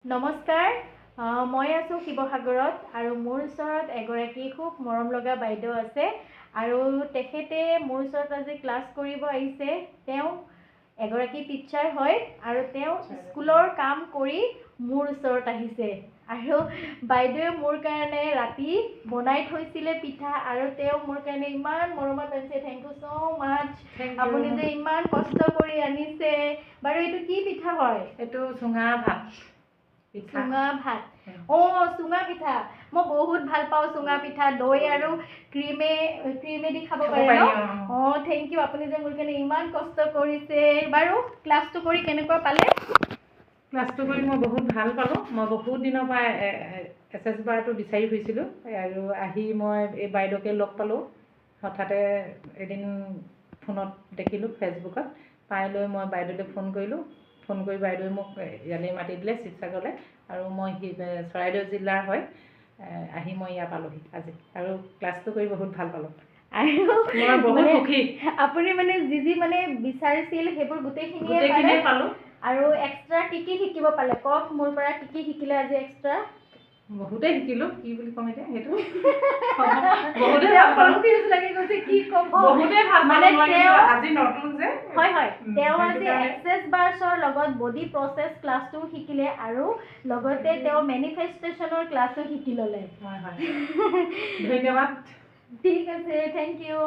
নমস্কাৰ মই আছো শিৱসাগৰত আৰু মোৰ ওচৰত এগৰাকী খুব মৰম লগা বাইদেউ আছে আৰু তেখেতে মোৰ ওচৰত আজি ক্লাছ কৰিব আহিছে। তেওঁ এগৰাকী টিচাৰ হয় আৰু তেওঁ স্কুলৰ কাম কৰি মোৰ ওচৰত আহিছে আৰু বাইদেৱে মোৰ কাৰণে ৰাতি বনাই থৈছিলে পিঠা আৰু তেওঁ মোৰ কাৰণে ইমান মৰমত আনিছে। থেংক ইউ ছ' মাচ। আপুনি যে ইমান কষ্ট কৰি আনিছে। বাৰু এইটো কি পিঠা হয়? এইটো চুঙা ভাত। চুঙা ভাত। চুঙা পিঠা মই বহুত ভাল পাওঁ। চুঙা পিঠা দৈ আৰু ক্ৰীমেদি খাব পাৰে ন? Thank U. আপুনি যে মোৰ কাৰণে ইমান কষ্ট কৰিছে। বাৰু ক্লাছটো কৰি কেনেকুৱা পালে? ক্লাছটো কৰি মই বহুত ভাল পালোঁ। মই বহুত দিনৰ পৰা SS বাৰটো বিচাৰি ফুৰিছিলোঁ আৰু আহি মই এই বাইদেউকে লগ পালোঁ। হঠাতে এদিন ফোনত দেখিলোঁ ফেচবুকত, পাই লৈ মই বাইদেউলৈ ফোন কৰিলোঁ। ফোন কৰি বাইদেৱে মোক ইয়ালৈ মাতি দিলে শিৱসাগৰলৈ আৰু মই চৰাইদেউ জিলাৰ হয়। আহি মই ইয়াত পালোঁহি আজি আৰু ক্লাছটো কৰি বহুত ভাল পালোঁ আৰু মই বহুত সুখী। আপুনি যি বিচাৰিছিল সেইবোৰ গোটেইখিনিয়ে পালোঁ। আৰু এক্সট্ৰা কি শিকিব পালে কওক? মোৰ পৰা কি শিকিলে আজি এক্সট্ৰা? বহুতেই শিকিলোঁ। কি বুলি ক'ম এতিয়া সেইটো আজি নতুন যে হয় তেওঁ আজি এক্সেছ বাৰ্ছৰ লগত বডি প্ৰচেছ ক্লাছটো শিকিলে আৰু লগতে তেওঁ মেনিফেষ্টেশ্যনৰ ক্লাছো শিকি ল'লে। ধন্যবাদ। ঠিক আছে, থেংক ইউ।